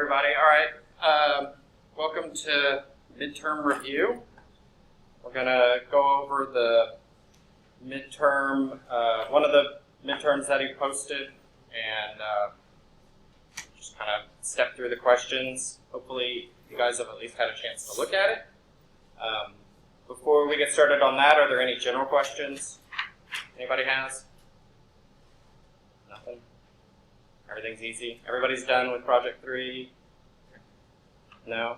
everybody. All right. Welcome to midterm review. We're going to go over the midterm, one of the midterms that he posted, and just kind of step through the questions. Hopefully you guys have at least had a chance to look at it. Before we get started on that, are there any general questions anybody has? Nothing? Everything's easy? Everybody's done with Project 3? No?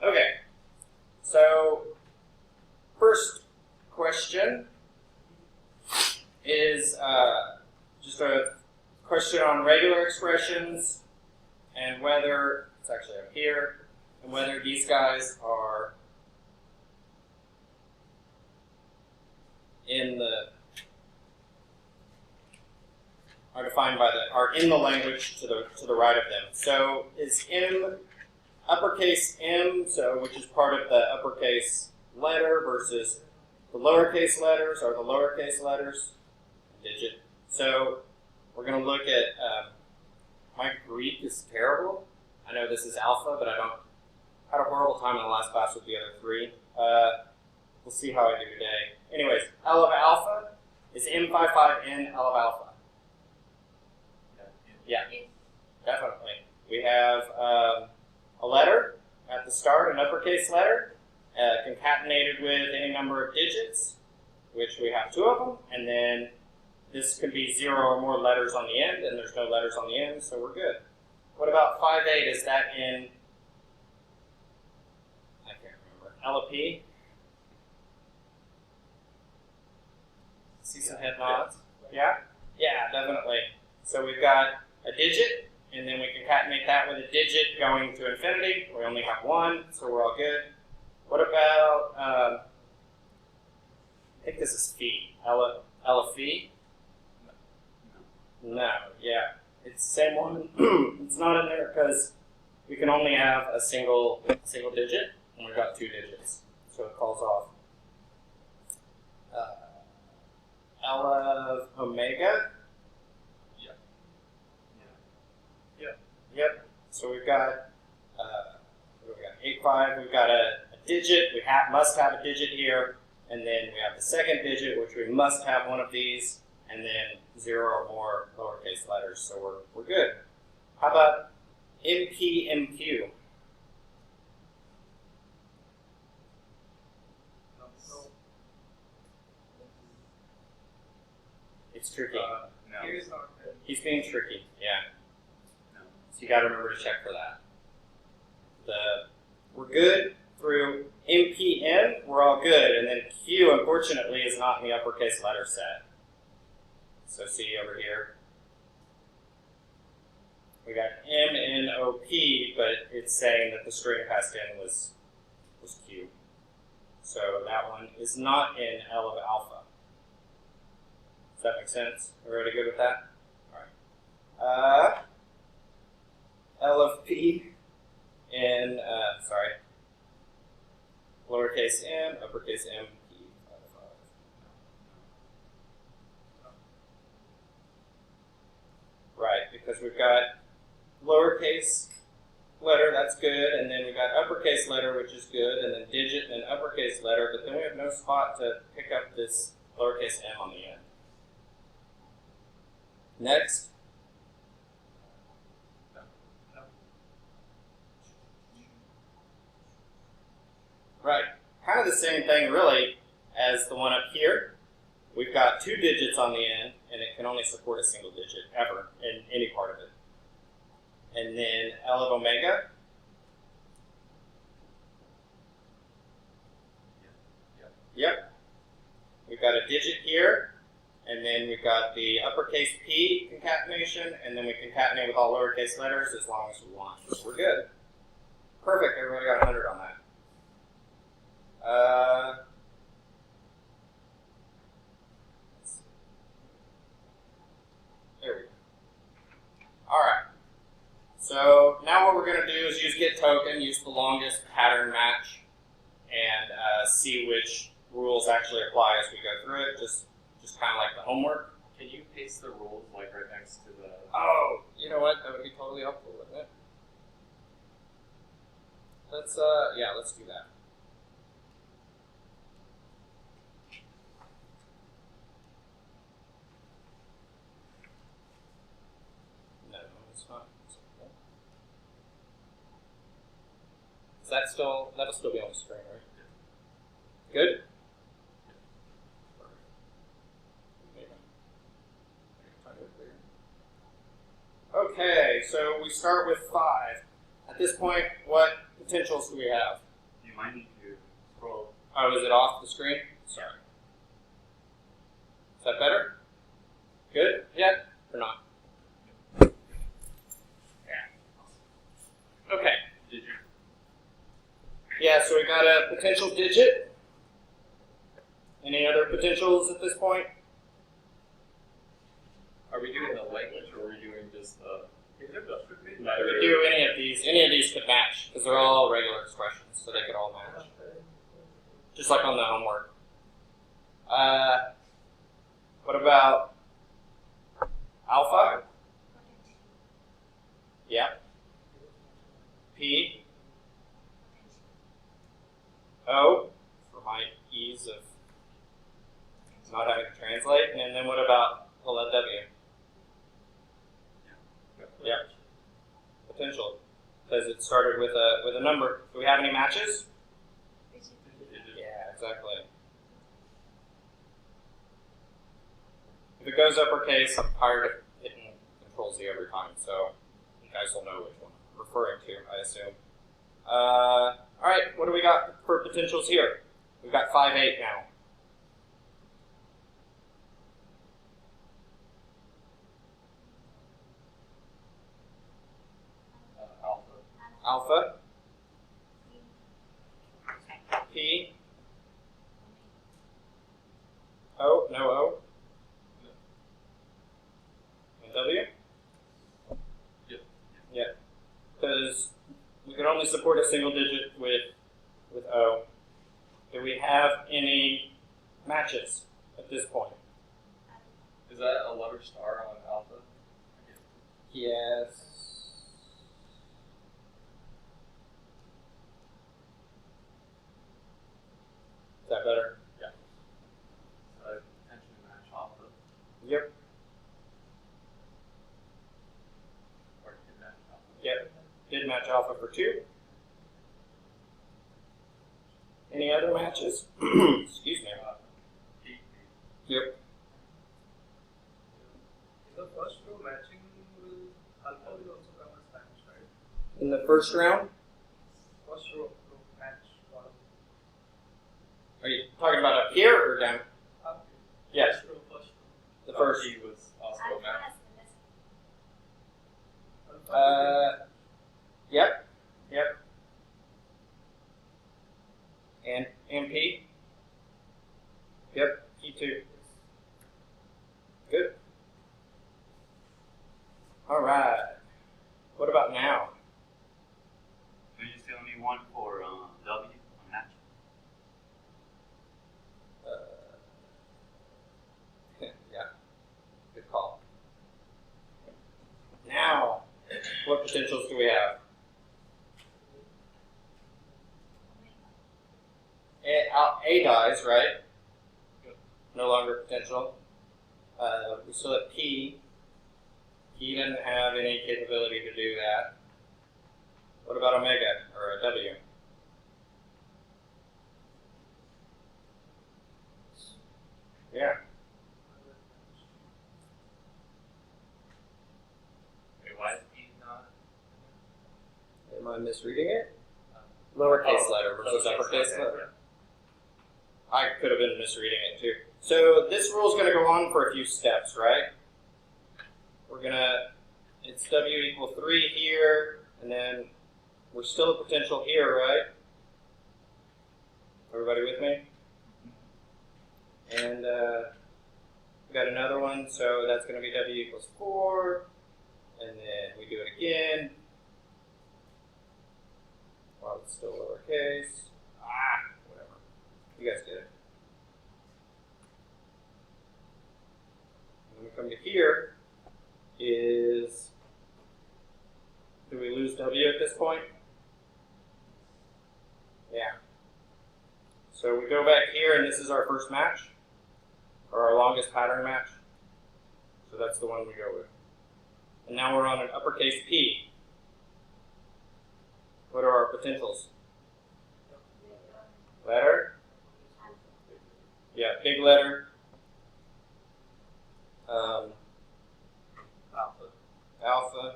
Okay. So, first question is just a question on regular expressions and whether, it's actually up here, and whether these guys are defined by are in the language to the right of them. So is M uppercase M, which is part of the uppercase letter, versus the lowercase letters, or the lowercase letters, digit. So we're going to look at, my Greek is terrible. I know this is alpha, but I had a horrible time in the last class with the other three. We'll see how I do today. Anyways, L of alpha is M55N L of alpha. Yeah, definitely. We have a letter at the start, an uppercase letter, concatenated with any number of digits, which we have 2 of them, and then this could be 0 or more letters on the end, and there's no letters on the end, so we're good. What about 5/8? Is that in, I can't remember, L of P? See some head nods? Yeah? Yeah, definitely. So we've got a digit, and then we concatenate that with a digit going to infinity. We only have 1, so we're all good. What about, I think this is phi, L of phi? No, yeah. It's the same one. It's not in there because we can only have a single digit, and we've got 2 digits, so it calls off. L of omega. Yep. So we've got 8-5. We've got a digit. We must have a digit here, and then we have the second digit, which we must have one of these, and then 0 or more lowercase letters. So we're good. How about MP, MQ? It's tricky. No. He's being tricky. Yeah. So you got to remember to check for that. We're good through MPN. We're all good, and then Q, unfortunately, is not in the uppercase letter set. So see over here, we got MNOP, but it's saying that the string passed in was Q. So that one is not in L of alpha. Does that make sense? Everybody good with that? All right. L of P in, lowercase m, uppercase M, P, 5. Right, because we've got lowercase letter, that's good, and then we've got uppercase letter, which is good, and then digit and uppercase letter, but then we have no spot to pick up this lowercase m on the end. Next. Right, kind of the same thing really as the one up here. We've got 2 digits on the end, and it can only support a single digit ever in any part of it. And then L of omega. Yep. We've got a digit here, and then we've got the uppercase P concatenation, and then we concatenate with all lowercase letters as long as we want. So we're good. Perfect, everybody got 100 on that. There we go. All right. So now what we're going to do is use getToken, use the longest pattern match, and see which rules actually apply as we go through it. Just kind of like the homework. Can you paste the rules like right next to the? Oh, you know what? That would be totally helpful, wouldn't it? Let's let's do that. No, it's not. Is that still? That'll still be on the screen, right? Good. Okay, so we start with 5. At this point, what potentials do we have? You might need to scroll. Oh, is it off the screen? Sorry. Is that better? Good? Yet? Or not? Yeah. Okay. Did you? Yeah, so we got a potential digit. Any other potentials at this point? Are we doing the language or are we doing just the? We could do any of these. Any of these could match because they're all regular expressions, so they could all match. Just like on the homework. What about alpha? Yeah. P. O, for my ease of not having to translate. And then what about the W? Yep. Potential. Because it started with a number. Do we have any matches? Yeah, exactly. If it goes uppercase, I'm tired of hitting Control-Z every time, so you guys will know which one I'm referring to, I assume. Alright, what do we got for potentials here? We've got 5, 8 now. Alpha. P. O. No O. And W? Yep. Yeah. Because we could only support a single digit with O. Do we have any matches at this point? Is that a letter star on alpha? Yes. Is that better? Yeah. So potentially match alpha. Yep. Or it could match alpha. Yep. Did match alpha for 2. Any other matches? Excuse me. P. Yep. In the first row, matching will alpha will also come as match, right? In the first round? First row match column. Are you talking about up here or down? Up. Yes. First row. The first. P was also a match. Yep. Yep. And P? Yep. P2. Good. All right. What about now? Do you still need one for W on match? Yeah. Good call. Now, what potentials do we have? A dies, right? No longer potential. We still have P. P doesn't have any capability to do that. What about omega or a W? Yeah. Wait, why is P not? Am I misreading it? Lowercase letter versus lowercase uppercase letter, letter. I could have been misreading it too. So this rule is going to go on for a few steps, right? It's W equal 3 here, and then we're still a potential here, right? Everybody with me? And we got another one, so that's going to be W equals 4, and then we do it again. While it's still lowercase. Whatever. You guys get it. And then we come to here is, do we lose W at this point? Yeah. So we go back here, and this is our first match, or our longest pattern match. So that's the one we go with. And now we're on an uppercase P. What are our potentials? Letter? Yeah, big letter. Alpha. Alpha.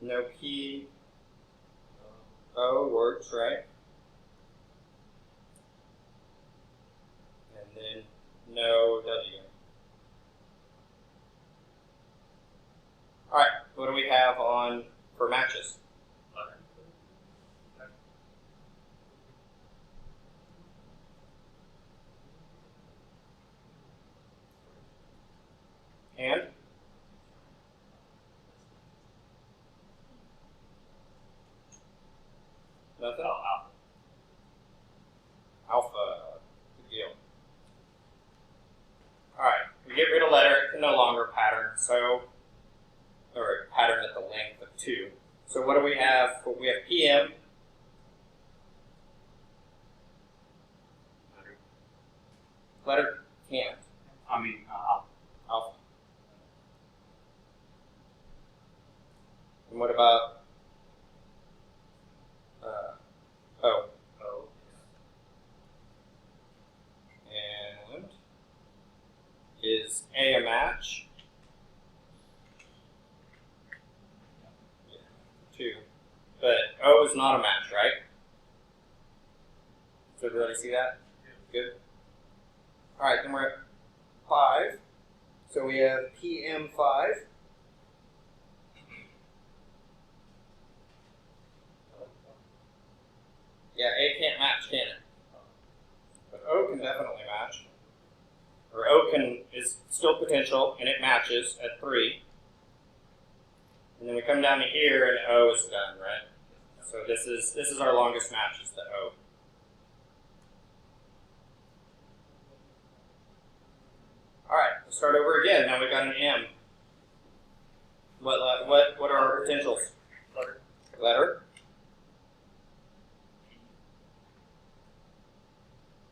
No P. O works, right? And then no W. All right, what do we have on for matches? And? Nothing? Oh, alpha. Alpha. Good deal. Alright, we get rid of letter, it can no longer pattern, so, or pattern at the length of 2. So what do we have? Well, we have PM. Letter can't. I mean, alpha. Alpha. And what about O? O. And is A a match? Yeah, 2. But O is not a match, right? Does everybody see that? Good. Alright, then we're at 5. So we have PM5. Yeah, A can't match, can it? But O can definitely match. Or O is still potential, and it matches at 3. And then we come down to here, and O is done, right? So this is our longest match, is the O. All right, let's start over again. Now we've got an M. What are our potentials? Letter. Letter.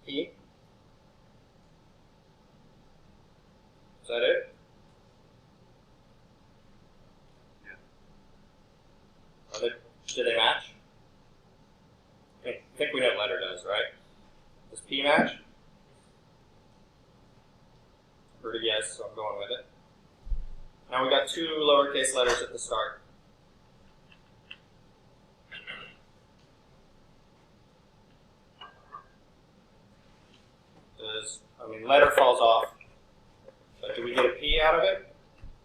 P. Is that it? Yeah. Do they match? I think we know what letter does, right? Does P match? Heard a yes, so I'm going with it. Now we got 2 lowercase letters at the start. Letter falls off. But do we get a P out of it?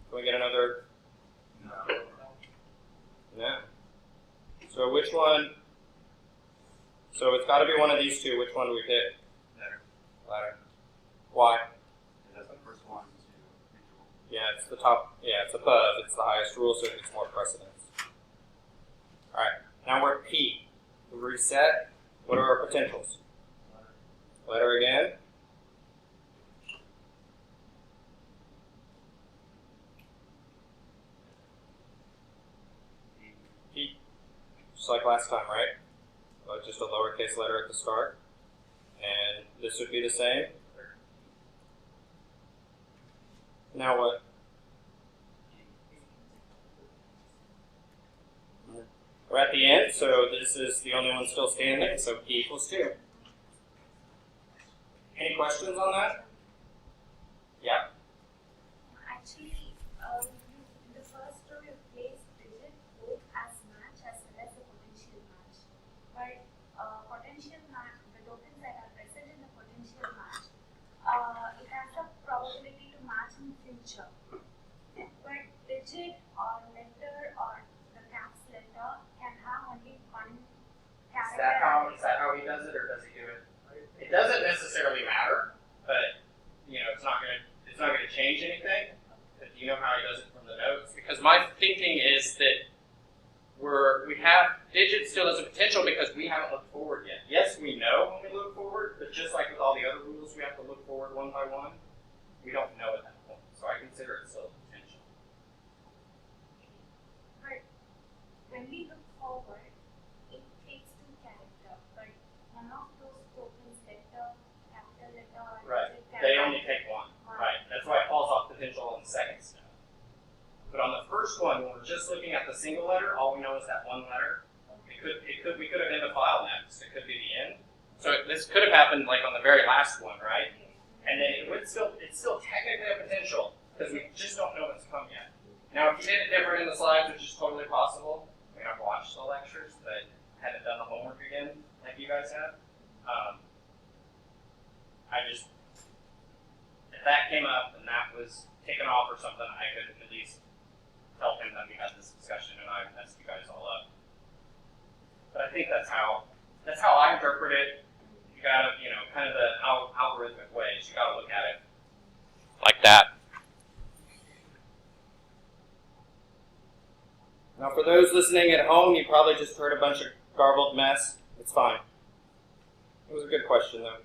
Can we get another? No. No. So which one? So it's got to be one of these 2. Which one do we pick? Letter. Letter. Why? That's the first one to reachable. Yeah, it's the top. Yeah, it's above. It's the highest rule, so it gets more precedence. All right. Now we're at P. We reset. What are our potentials? Letter again. P. Just like last time, right? Just a lowercase letter at the start. And this would be the same. Now what? We're at the end, so this is the only one still standing, so P equals 2. Any questions on that? Yeah? Actually, in the first row you place digit both as match as well as the potential match. But potential match, the tokens that are present in the potential match, it has a probability to match in future. But digit or letter or the caps letter can have only one character. Is that how he does it, or does he do it? It doesn't necessarily matter, but it's not gonna change anything. But do you know how he does it from the notes? Because my thinking is that we have digit still as a potential because we haven't looked forward yet. Yes, we know when we look forward, but just like with all the other rules, we have to look forward one by one? We don't know at that point, so I consider it still potential. But when we look forward, it takes two characters, but none of those tokens, letter, capital letter, or Right. little They character, only take one. Right. That's why it falls off potential on the second step. But on the first one, when we're just looking at the single letter, all we know is that one letter. We could have been the file next. It could be the end. So this could have happened like on the very last one, right? And then it's still technically a potential because we just don't know what's come yet. Now, if you did it different in the slides, which is totally possible, I mean, I've watched the lectures, but haven't done the homework again like you guys have. If that came up and that was taken off or something, I could at least tell him that we had this discussion and I messed you guys all up. But I think that's how I interpret it. You gotta, kind of the algorithmic ways. You gotta look at it like that. Now, for those listening at home, you probably just heard a bunch of garbled mess. It's fine. It was a good question, though.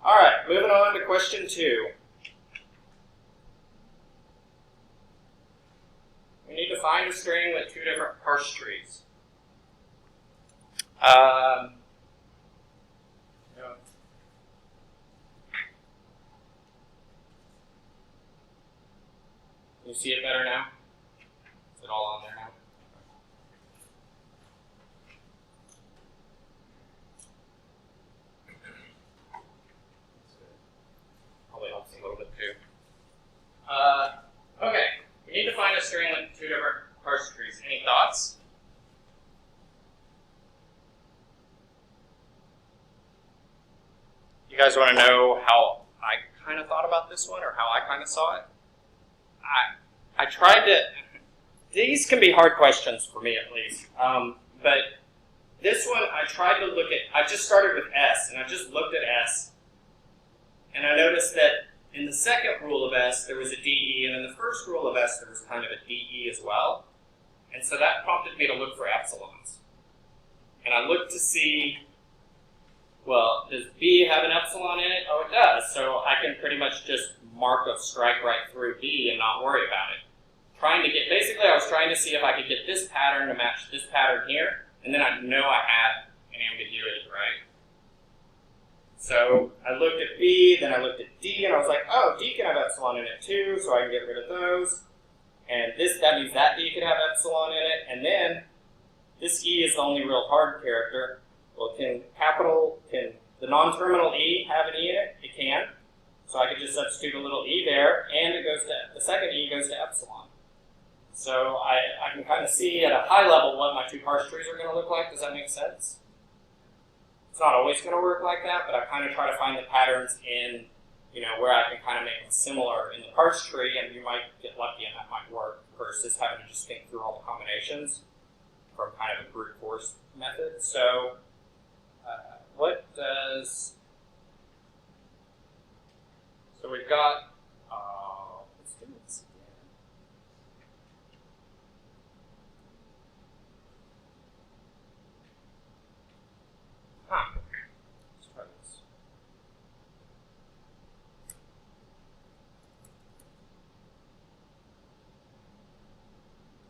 All right, moving on to question 2. We need to find a string with 2 different parse trees. Can you see it better now? Is it all on there now? Probably helps a little bit too. Okay, we need to find a string with 2 different parse trees. Any thoughts? You guys want to know how I kind of thought about this one or how I kind of saw it? I tried to, these can be hard questions for me at least, but this one I tried to look at, I just started with S and I just looked at S and I noticed that in the second rule of S there was a DE and in the first rule of S there was kind of a DE as well, and so that prompted me to look for epsilons. And I looked to see, well, does B have an epsilon in it? Oh, it does. So I can pretty much just mark a strike right through B and not worry about it. Basically I was trying to see if I could get this pattern to match this pattern here, and then I'd know I had an ambiguity, right? So I looked at B, then I looked at D, and I was like, oh, D can have epsilon in it too, so I can get rid of those. And that means that D could have epsilon in it, and then this E is the only real hard character. Well, can the non-terminal E have an E in it? It can. So I could just substitute a little E there, and the second E goes to epsilon. So I can kind of see at a high level what my 2 parse trees are going to look like. Does that make sense? It's not always going to work like that, but I kind of try to find the patterns in, where I can kind of make them similar in the parse tree, and you might get lucky and that might work versus having to just think through all the combinations from kind of a brute force method. So so we've got, let's do this again. Let's try this.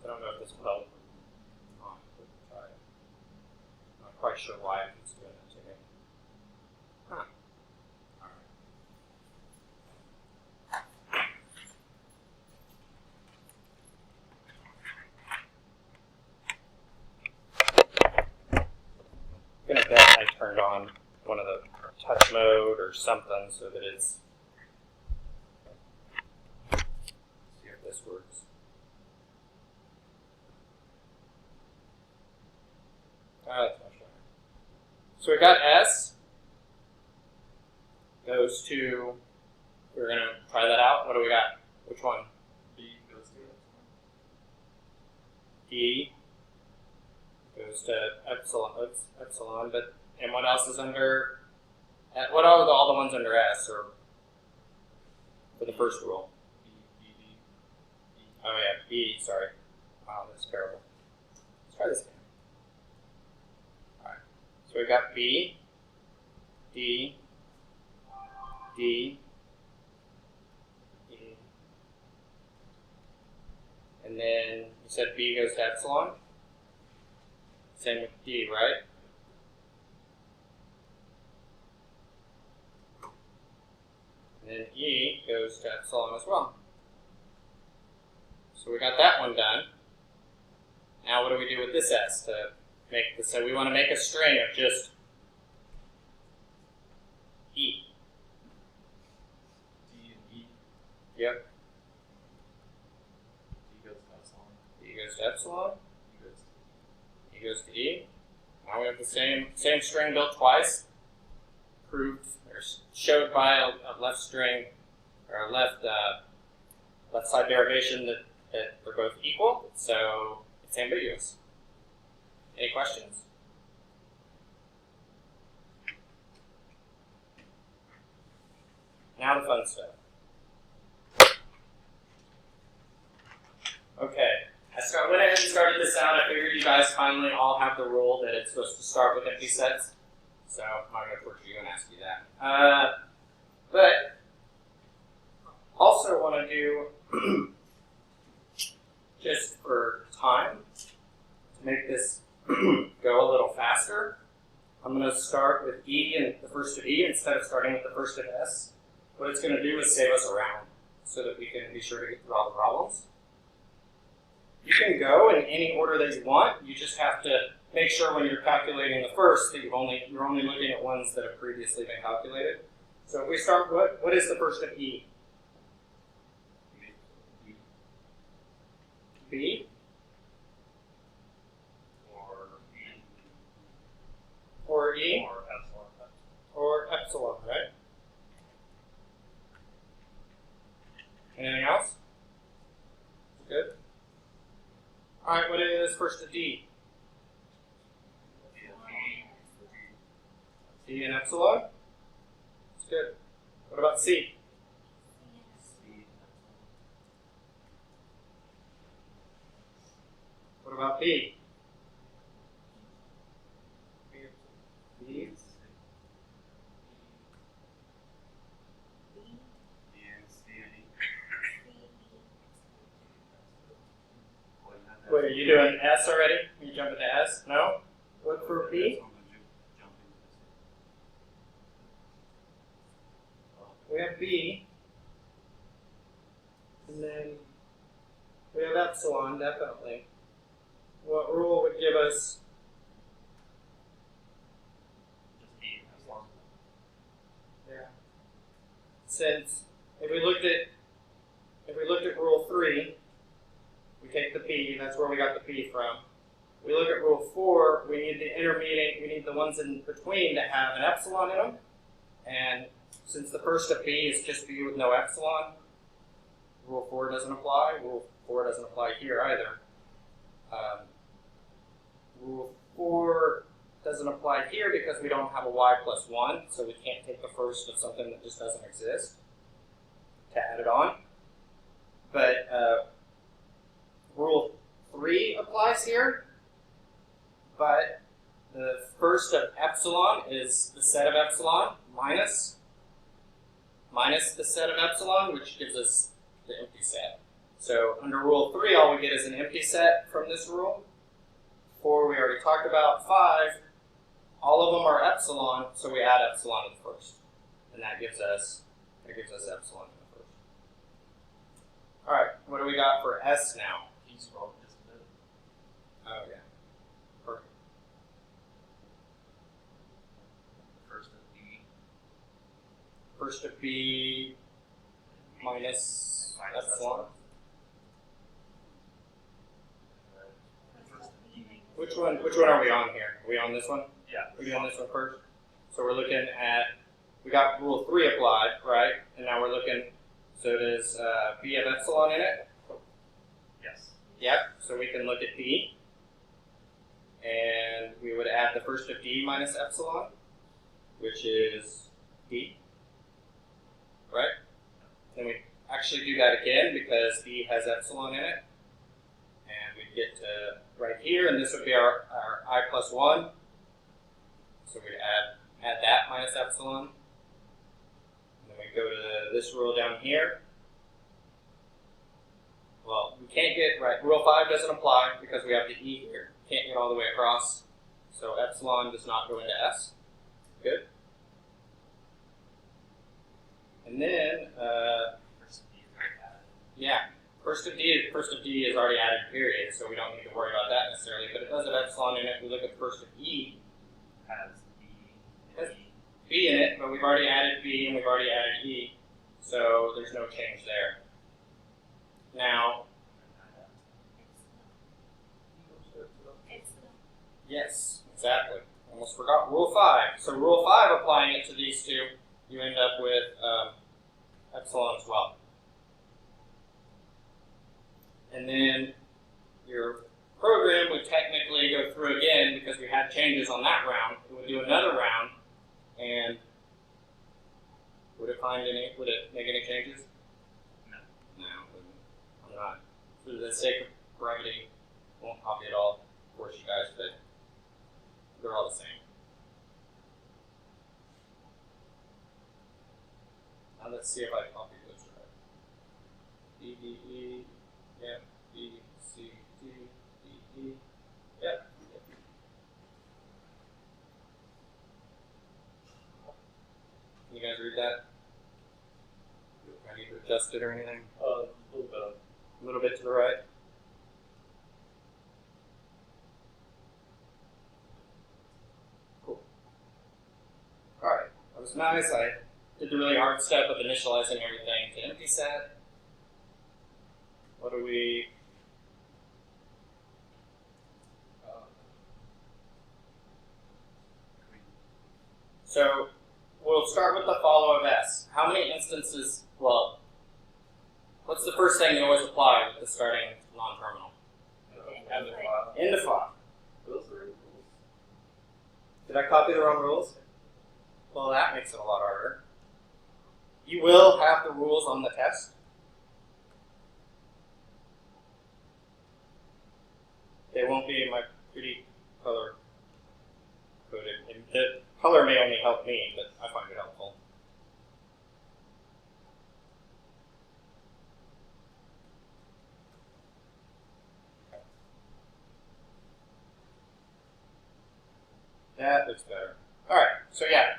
I don't know if this will help. Try it. I'm not quite sure why it's doing it to me. I'm gonna bet I turned on one of the touch mode or something so that it's. Let's see if this works. That's much better. So we got S goes to. We're gonna try that out. What do we got? Which one? B goes to D goes to epsilon, but and what else is under? What are all the ones under S or for the first rule? B, B, D, E. Oh yeah, B. Sorry. Wow, that's terrible. Let's try this again. All right. So we got B, D, D, said B goes to epsilon. Same with D, right? And then E goes to epsilon as well. So we got that one done. Now what do we do with this S to make this? So we want to make a string of just E. D and E. Yep. D goes to epsilon. D goes to epsilon. E goes to E goes to E. Now we have the same string built twice. Proved or showed by a left string or a left side derivation that they're both equal. So it's ambiguous. Any questions? Now the fun stuff. Okay. I went ahead and started this out. I figured you guys finally all have the rule that it's supposed to start with empty sets. So I'm not going to torture you and ask you that. But also want to do, just for time, to make this go a little faster, I'm going to start with E and the first of E instead of starting with the first of S. What it's going to do is save us a round so that we can be sure to get through all the problems. You can go in any order that you want. You just have to make sure when you're calculating the first that you're only looking at ones that have previously been calculated. So if we start, what is the first of E? B? Or E? Or epsilon. Or epsilon, right? Anything else? Good? Alright, what is first of D? D and epsilon? That's good. What about C? What about B? B? Wait, are you doing S already? Are you jumping to S? No? What for B? We have B. And then we have epsilon, definitely. What rule would give us? Just E, epsilon. Yeah. Since if we looked at rule 3, we take the P, that's where we got the P from. We look at rule 4, we need the intermediate, we need the ones in between to have an epsilon in them. And since the first of B is just B with no epsilon, rule 4 doesn't apply. Rule 4 doesn't apply here either. Rule 4 doesn't apply here because we don't have a y plus 1, so we can't take the first of something that just doesn't exist to add it on. But rule 3 applies here, but the first of epsilon is the set of epsilon minus the set of epsilon, which gives us the empty set. So under rule 3, all we get is an empty set from this rule. 4 we already talked about. 5, all of them are epsilon, so we add epsilon to the first, and that gives us epsilon in the first. All right, what do we got for S now? Can you scroll just a bit? Oh yeah, perfect. First of D. First of B minus epsilon. First of E. Which one are we on here? Are we on this one? Yeah. We're doing this one first. So we're looking at, we got rule 3 applied, right? And now we're looking, so does B have epsilon in it? Yes. Yep, so we can look at D. And we would add the first of D minus epsilon, which is D. Right? Then we actually do that again because D has epsilon in it. And we get to right here, and this would be our I plus 1. So we add that minus epsilon. And then we go to this rule down here. Well, we can't get, right, rule 5 doesn't apply because we have the E here. Can't get all the way across. So epsilon does not go into S. Good. And then, First D is very bad. yeah, first of D is already added period, so we don't need to worry about that necessarily, but it does have epsilon in it. We look at the first of E, Has E. Has B in it, but we've already added B and we've already added E, so there's no change there. Now, Excellent. yes, exactly. Almost forgot rule 5. So rule 5, applying it to these two, you end up with epsilon as well. And then your program would technically go through again because we had changes on that round. It would do another round, and would it make any changes? No. No, it wouldn't. I'm not. For the sake of brevity, won't copy it all, force you guys, but they're all the same. Now let's see if I copied those right. D, D, E, yep, B, C, D, D, E, yep. Can you guys read that? Do I need to adjust it or anything? A little bit. A little bit to the right. Cool. Alright, that was nice. I did the really hard step of initializing everything to empty set. What do we... So, we'll start with the follow of S. How many instances, well, what's the first thing you always apply with the starting non-terminal? And the file. End of file. Those are rules. Did I copy the wrong rules? Well, that makes it a lot harder. You will have the rules on the test. They won't be in my pretty color coded. And the color may only help me, but I find it helpful. That looks better. Alright, so yeah.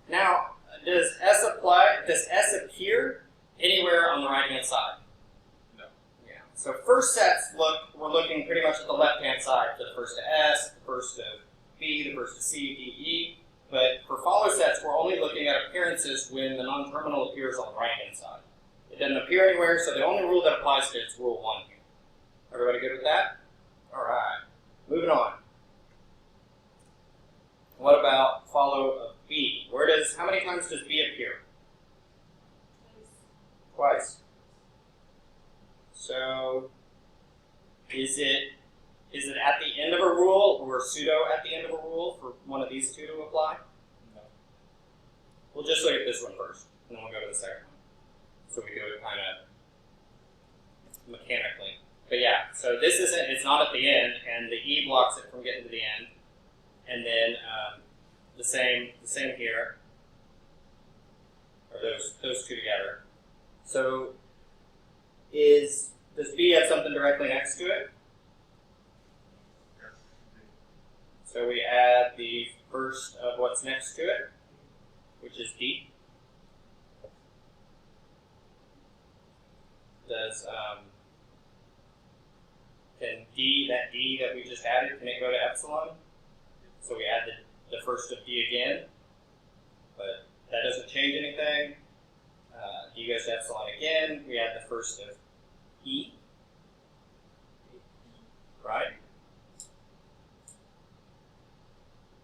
Now, does S apply? Does S appear anywhere on the right hand side? No. Yeah. So first sets we're looking pretty much at the left hand side for the first of S, the first of B, the first of C, D, E. But for follow sets, we're only looking at appearances when the non-terminal appears on the right hand side. It doesn't appear anywhere, so the only rule that applies to it is rule 1 here. Everybody good with that? Alright. Moving on. What about follow of B? How many times does B appear? Twice. So, is it at the end of a rule or pseudo at the end of a rule for one of these two to apply? No. We'll just look at this one first, and then we'll go to the second one. So we do it kind of mechanically. But yeah, so it's not at the end, and the E blocks it from getting to the end. And then the same here, or those two together. So does B have something directly next to it? So we add the first of what's next to it, which is D. Does can that D that we just added, can it go to epsilon? So we add the first of D again, but that doesn't change anything. D goes to epsilon again. We add the first of E, right?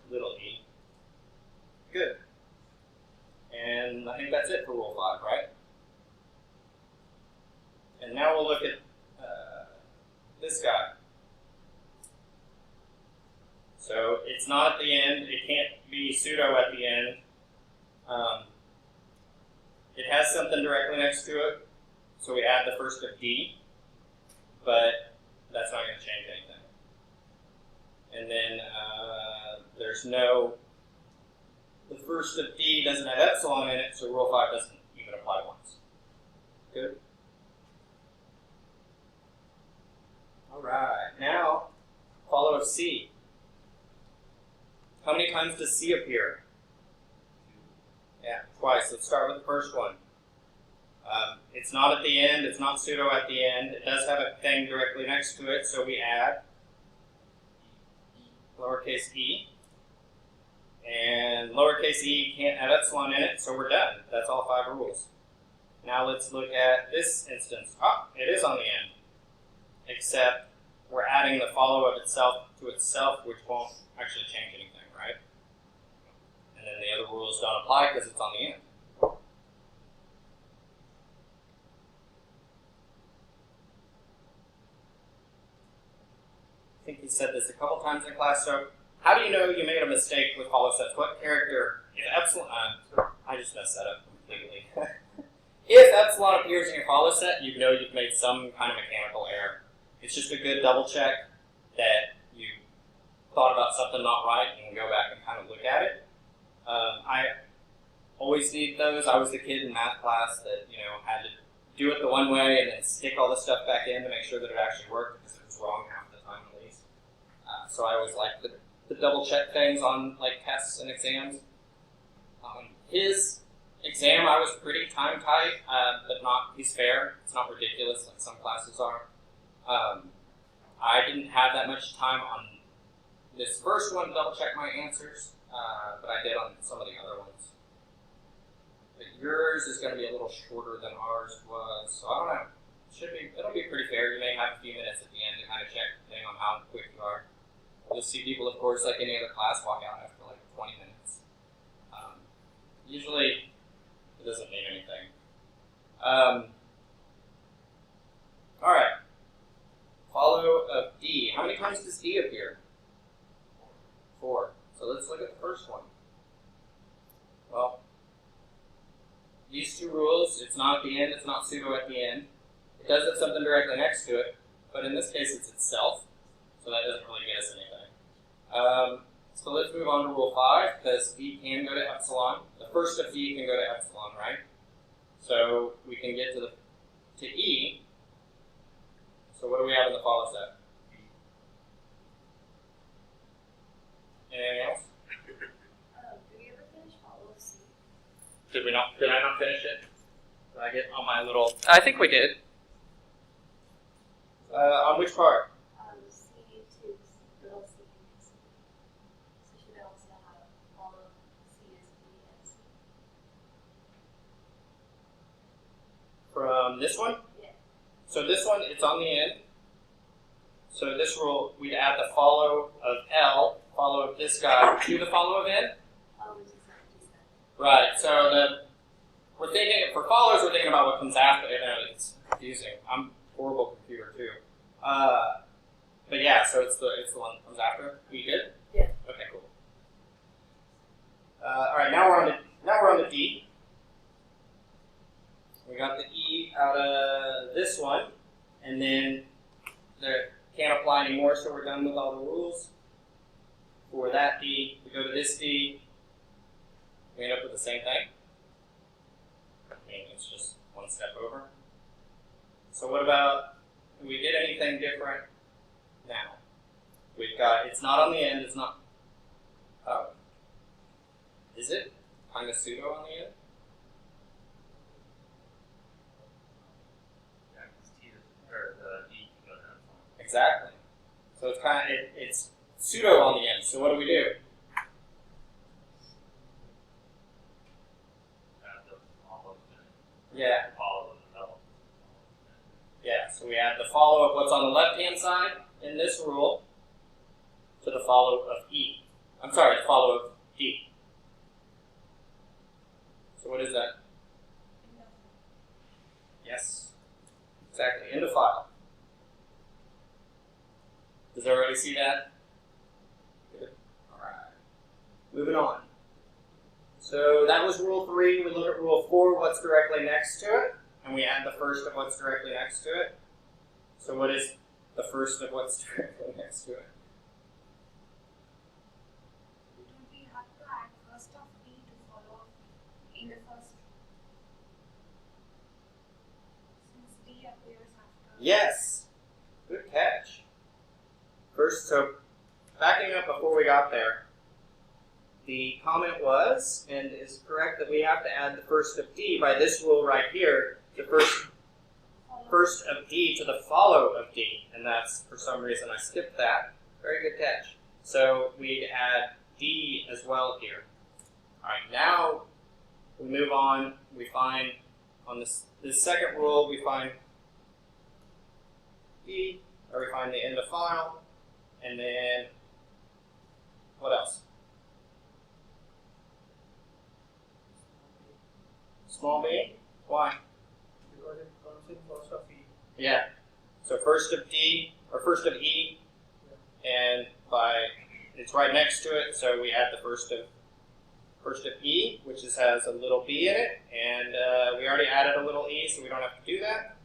Little e. Good. And I think that's it for rule 5, right? And now we'll look at this guy. So it's not at the end. It can't be pseudo at the end. It has something directly next to it. So we add the first of D. But that's not going to change anything. And then the first of D doesn't have epsilon in it, so rule 5 doesn't even apply once. Good? All right. Now, follow of C. How many times does C appear? Yeah, twice. Let's start with the first one. It's not at the end. It's not pseudo at the end. It does have a thing directly next to it, so we add lowercase e. And lowercase e can't have epsilon in it, so we're done. That's all 5 rules. Now let's look at this instance. It is on the end. Except we're adding the follow of itself to itself, which won't actually change anything, right? And then the other rules don't apply because it's on the end. I think he said this a couple times in class. So, how do you know you made a mistake with follow sets? What character? If epsilon, I just messed that up completely. If epsilon appears in your follow set, you know you've made some kind of mechanical error. It's just a good double check that you thought about something not right and can go back and kind of look at it. I always need those. I was the kid in math class that had to do it the one way and then stick all the stuff back in to make sure that it actually worked because it was wrong half the time at least. So I always liked the double check things on like tests and exams. His exam I was pretty time tight, but he's fair. It's not ridiculous like some classes are. I didn't have that much time on this first one to double check my answers, but I did on some of the other ones. But yours is going to be a little shorter than ours was, so I don't know. It'll be pretty fair. You may have a few minutes at the end to kind of check depending on how quick you are. You'll see people, of course, like any other class, walk out after like 20 minutes. Usually, it doesn't mean anything. All right. Follow of D. How many times does D appear? 4. So let's look at the first one. Well, these 2 rules, it's not at the end, it's not pseudo at the end. It does have something directly next to it, but in this case it's itself, so that doesn't really get us anything. So let's move on to rule 5, because D can go to epsilon. The first of D can go to epsilon, right? So we can get to E. So what do we have in the follow set? Anything else? Do we ever finish follow of C? Did I not finish it? Did I get on my little? I think we did. On which part? C2, little C and C. So should I also have all of C as B and C? From this one? Yeah. So this one, it's on the end. So this rule, we'd add the follow of L, follow of this guy, to the follow of N. Oh, which is not D set. Right, so we're thinking, for followers, we're thinking about what comes after. It's confusing. I'm a horrible computer too. But yeah, so it's the one that comes after. We good? Yeah. Okay, cool. All right, now we're on to D. We got the E out of this one, and then there can't apply anymore, so we're done with all the rules. For that D, we go to this D. We end up with the same thing. I mean, it's just one step over. So what about, do we get anything different now? We've got, it's not on the end, it's not, oh. Is it kind of pseudo on the end? Yeah, because T or the D can go to epsilon. Exactly. So it's kind of, it's pseudo on the end, so what do we do? Yeah. Follow the L. Yeah, so we add the follow of what's on the left-hand side in this rule to the follow of E. I'm sorry, the follow of D. So what is that? Yes. Exactly, end of file. Does everybody see that? Good. Alright. Moving on. So that was rule 3. We look at rule 4, what's directly next to it, and we add the first of what's directly next to it. So what is the first of what's directly next to it? Don't we have to add first of B to follow in the first? Since D appears after. Yes. Good catch. first, so backing up before we got there, the comment was, and is correct, that we have to add the first of D by this rule right here, the first of D to the follow of D, and that's, for some reason, I skipped that. Very good catch. So we'd add D as well here. All right, now we move on. We find on this second rule, we find D, or we find the end of file, and then what else? Small b. Why? Because it comes in first of E. Yeah. So first of D, or first of E, and it's right next to it, so we add the first of E, which has a little b in it, and we already added a little e, so we don't have to do that.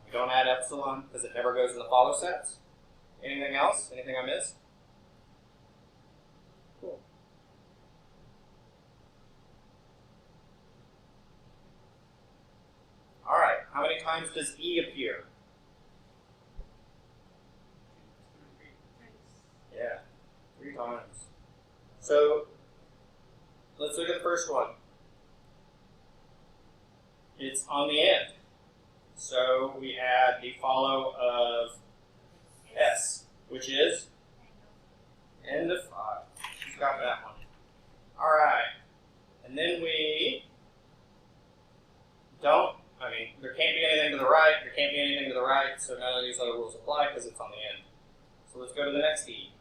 We don't add epsilon because it never goes in the follow sets. Anything else? Anything I missed? Cool. All right. How many times does E appear? Yeah, 3 times. So let's look at the first one. It's on the end. So we add the follow of S, which is end of file. Who's got that one? All right. And then we there can't be anything to the right, there can't be anything to the right, so none of these other rules apply because it's on the end. So let's go to the next E.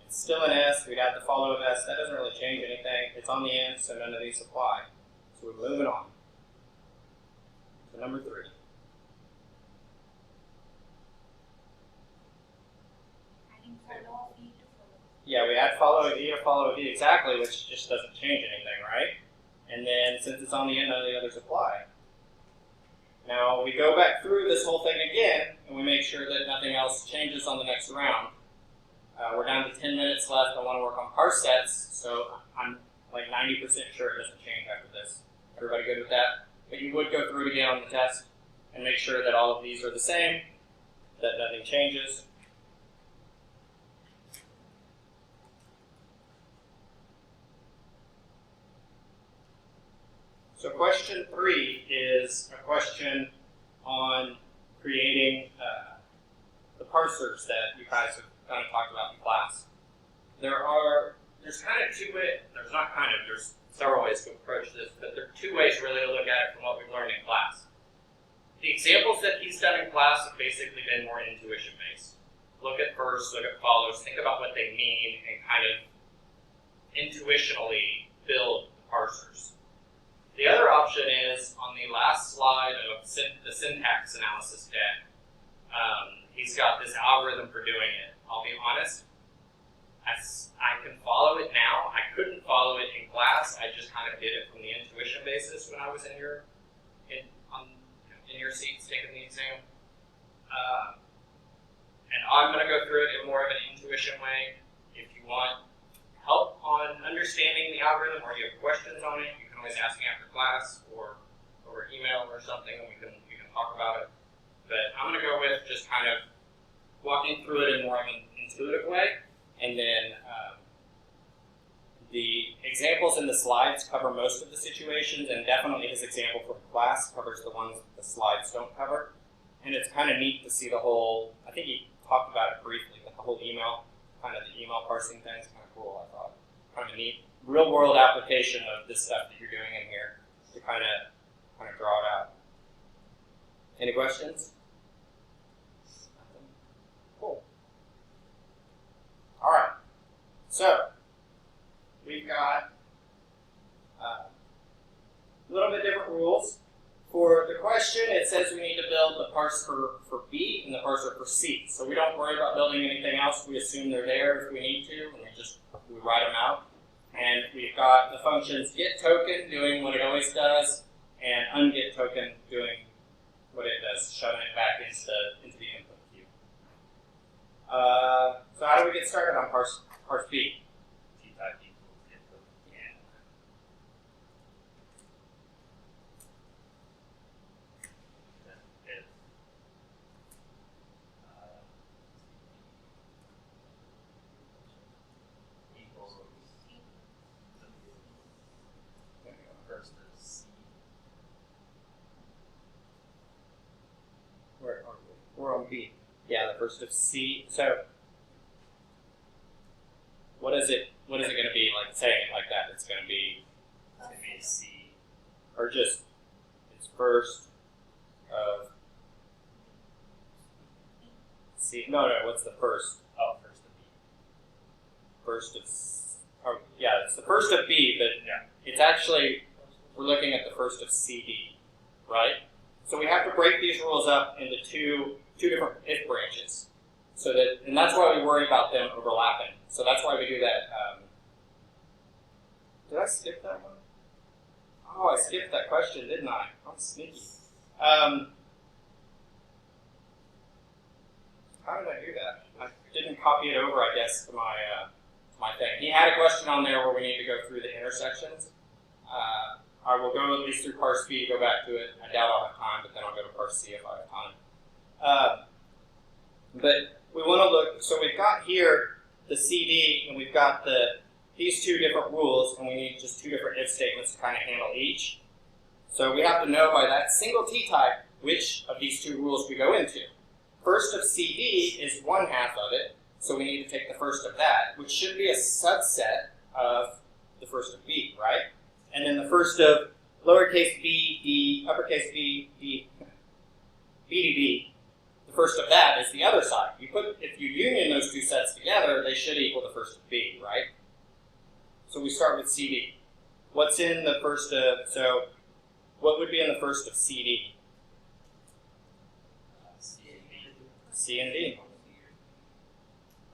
It's still an S, we'd add the follow of S, that doesn't really change anything. It's on the end, so none of these apply. So we're moving on to number 3. Adding follow of E to follow. Yeah, we add follow of E to follow of E exactly, which just doesn't change anything, right? And then since it's on the end, none of the others apply. Now we go back through this whole thing again, and we make sure that nothing else changes on the next round. We're down to 10 minutes left. I want to work on parse sets, so I'm like 90% sure it doesn't change after this. Everybody good with that? But you would go through it again on the test and make sure that all of these are the same, that nothing changes. So question 3 is a question on creating the parsers that you guys have kind of talked about in class. There's several ways to approach this, but there are 2 ways really to look at it from what we've learned in class. The examples that he's done in class have basically been more intuition based. Look at first, look at follows, think about what they mean, and kind of intuitionally build parsers. The other option is on the last slide of the syntax analysis deck. He's got this algorithm for doing it. I'll be honest, I can follow it now. I couldn't follow it in class. I just kind of did it from the intuition basis when I was in your seats taking the exam. And I'm going to go through it in more of an intuition way. If you want help on understanding the algorithm or you have questions on it, you can always ask me after class or over email or something, and we can talk about it. But I'm going to go with just kind of walking through it in more of an intuitive way, and then the examples in the slides cover most of the situations, and definitely his example from class covers the ones the slides don't cover. And it's kind of neat to see the whole, I think he talked about it briefly, the whole email, kind of the email parsing thing is kind of cool, I thought. Kind of neat real world application of this stuff that you're doing in here to kind of draw it out. Any questions? Cool. All right. So we've got a little bit different rules. For the question, it says we need to build the parser for B and the parser for C. So we don't worry about building anything else. We assume they're there if we need to, and we write them out. And we've got the functions getToken doing what it always does, and ungetToken doing what it does, shoving it back into the input queue. So how do we get started on parse B? T-type equals getToken. Yeah. Then if B. Yeah, the first of C. So what is it going to be like saying it like that? It's going to be, It's gonna be C. or just, it's first of C. No, what's the first? Oh, first of B. First of, oh, yeah, it's the first of B, but Yeah. it's actually, we're looking at the first of CD, right? So we have to break these rules up into two different if branches. So that, and that's why we worry about them overlapping. So that's why we do that. Did I skip that one? Oh, I skipped that question, didn't I? I'm sneaky. How did I do that? I didn't copy it over, I guess, to my thing. He had a question on there where we need to go through the intersections. I will go at least through parse B, go back to it. I doubt I'll have time, but then I'll go to parse C if I have time. But we want to look, so we've got here the CD, and we've got these two different rules, and we need just two different if statements to kind of handle each. So we have to know by that single t-type which of these two rules we go into. First of CD is one half of it, so we need to take the first of that, which should be a subset of the first of B, right? And then the first of lowercase b, d, uppercase b, d, b to b, the first of that is the other side. If you union those two sets together, they should equal the first of B, right? So we start with CD. What's in the first of, so what would be in the first of CD? C and D. C and D.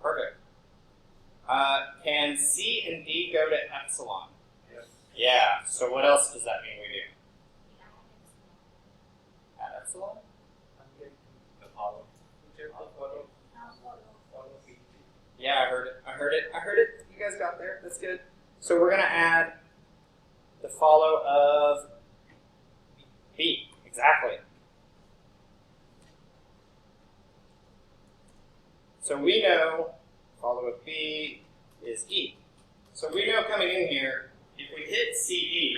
Perfect. Can C and D go to epsilon? Yes. Yeah, so what else does that mean we do? At epsilon? The follow. Yeah, I heard it. You guys got there. That's good. So we're going to add the follow of B. Exactly. So we know follow of B is E. So we know coming in here, if we hit CD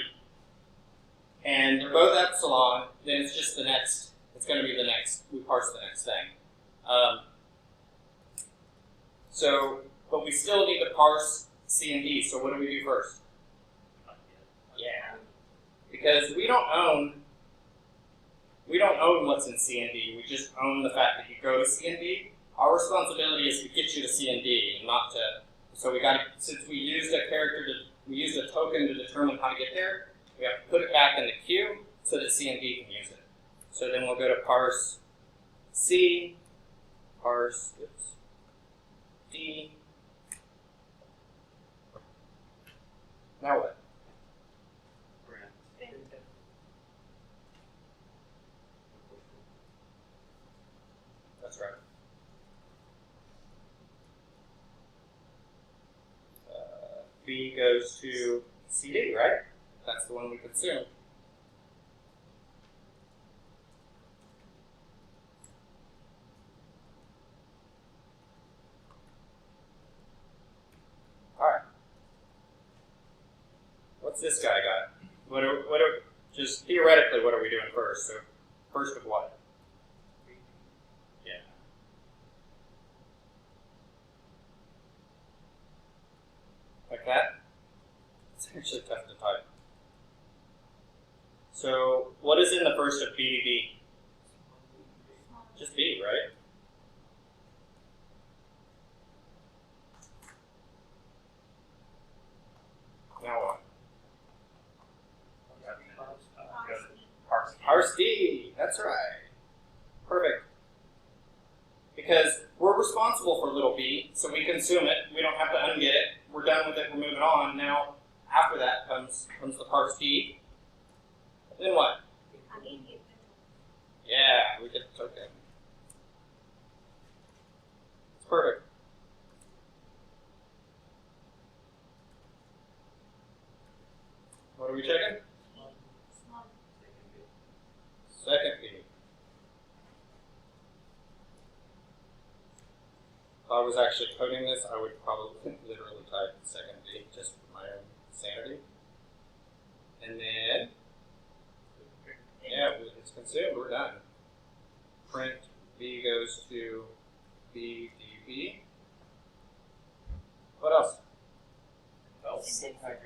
and they're both epsilon, then it's just the next, it's going to be the next, we parse the next thing. But we still need to parse C and D, so what do we do first? Yeah. Because we don't own what's in C and D, we just own the fact that you go to C and D. Our responsibility is to get you to C and D, and not to, so we got to, since we used a token to determine how to get there, we have to put it back in the queue so that C and D can use it. So then we'll go to parse C, parse, D. Now what? That's right. B goes to CD, right? That's the one we consume. All right. What's this guy got? Just theoretically, what are we doing first? So, first of what? Yeah. Like that? It's actually tough to type. So, what is in the first of B to B? Just B, right? Now what? Parse D. That's right. Perfect. Because we're responsible for little b, so we consume it. We don't have to unget it. We're done with it. We're moving on. Now, after that comes the parse D. Then what? Yeah, we get the token. It's perfect. What are we checking? Second B. If I was actually coding this, I would probably literally type second B just for my own sanity. And then, yeah, it's consumed. We're done. Print B goes to B, D, B. What else? Else syntax.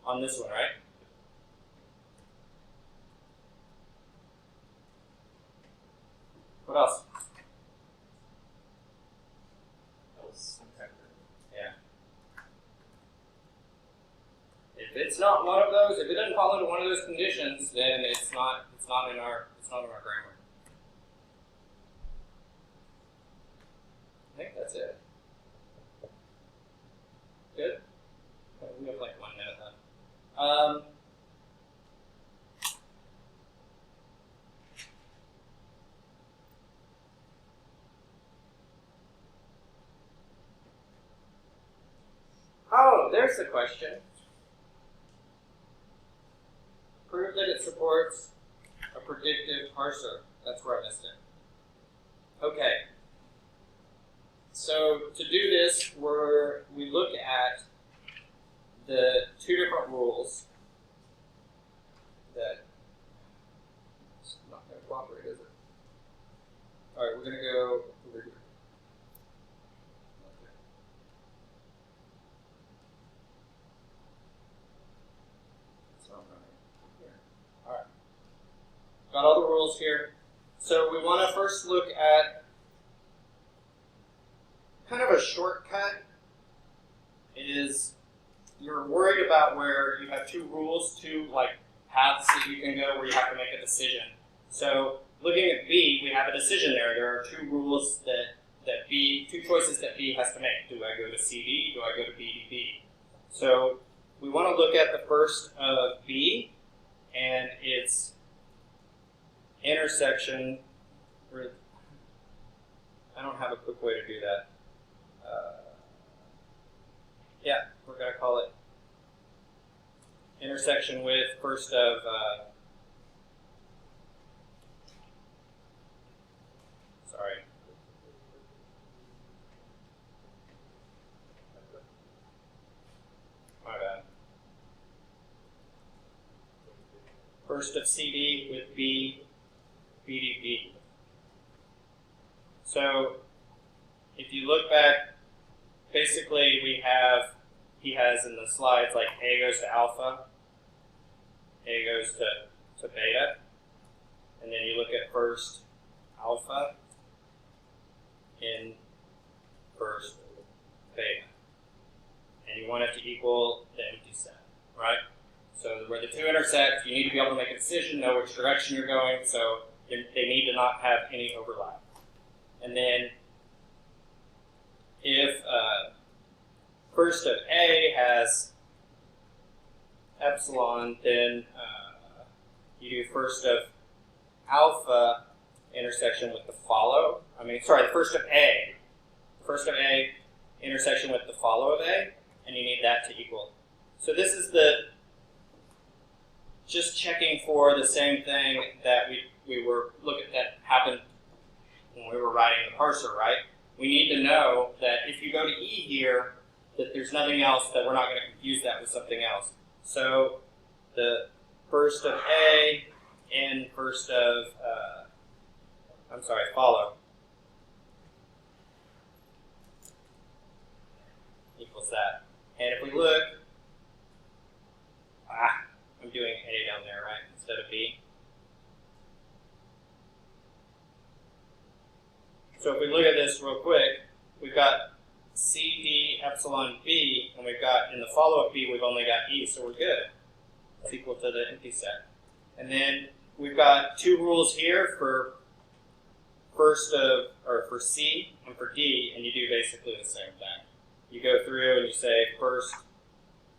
On this one, right? What else? Else syntax. Yeah. If it's not one of those, if it doesn't fall into one of those conditions, then it's not in our grammar. I think that's it. Good? Okay, we have like 1 minute left. Oh, there's the question. Prove that it supports a predictive parser. That's where I missed it. Okay. So to do this, we look at the 2 different rules that it's not going to cooperate, is it? All right, we're going to go over here. Okay. It's not running here. All right. Got all the rules here. So we want to first look at kind of a shortcut. Is you're worried about where you have 2 rules, 2 like paths that you can go where you have to make a decision. So looking at B, we have a decision there. There are 2 rules that B, 2 choices that B has to make. Do I go to CD? Do I go to BDB? So we want to look at the first of B and its intersection. I don't have a quick way to do that. Yeah, we're going to call it intersection with first of sorry. My bad. First of CD with B, BDB. So if you look back, basically he has in the slides like A goes to alpha, A goes to beta, and then you look at first alpha in first beta. And you want it to equal the empty set, right? So where the 2 intersect, you need to be able to make a decision, know which direction you're going, so they need to not have any overlap. And then if first of A has epsilon, then you do first of alpha intersection with the follow. The first of A. First of A intersection with the follow of A, and you need that to equal. So this is just checking for the same thing that we were looking at that happened when we were writing the parser, right? We need to know that if you go to E here, that there's nothing else, that we're not going to confuse that with something else. So the first of A and first of, follow equals that. And if we look, I'm doing A down there, right, instead of B. So if we look at this real quick, we've got C, D, epsilon, B, and we've got, in the follow of B, we've only got E, so we're good. It's equal to the empty set. And then we've got 2 rules here for for C and for D, and you do basically the same thing. You go through and you say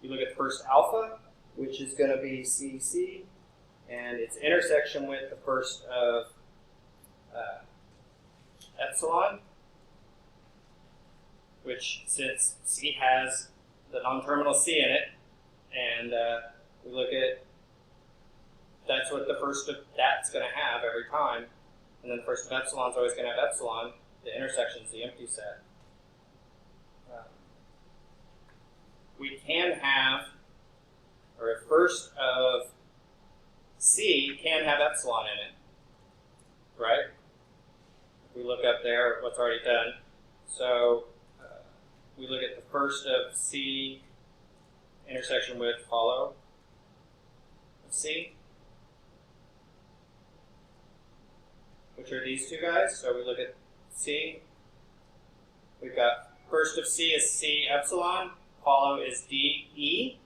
you look at first alpha, which is going to be CC, and its intersection with the first of epsilon, which since C has the non-terminal C in it, and we look at, that's what the first of that's going to have every time, and then the first of epsilon is always going to have epsilon, the intersection is the empty set. We can have, or first of C can have epsilon in it, right? we look up there at what's already done. So we look at the first of C intersection with follow of C, which are these two guys. So we look at C. We've got first of C is C epsilon, follow is D E,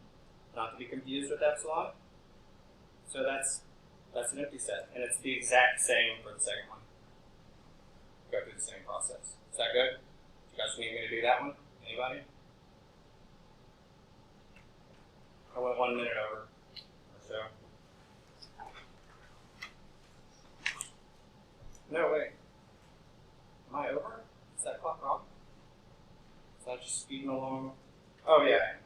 not to be confused with epsilon. So that's an empty set, and it's the exact same for the second one. Go through the same process. Is that good? You guys need me to do that one? Anybody? I went 1 minute over or so. No, wait. Am I over? Is that clock wrong? Is that just speeding along? Oh, yeah.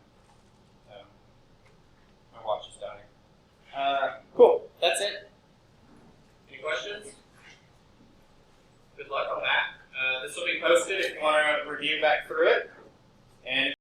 My watch is dying. Cool. That's it. Any questions? Good luck on that. This will be posted if you want to review back through it. And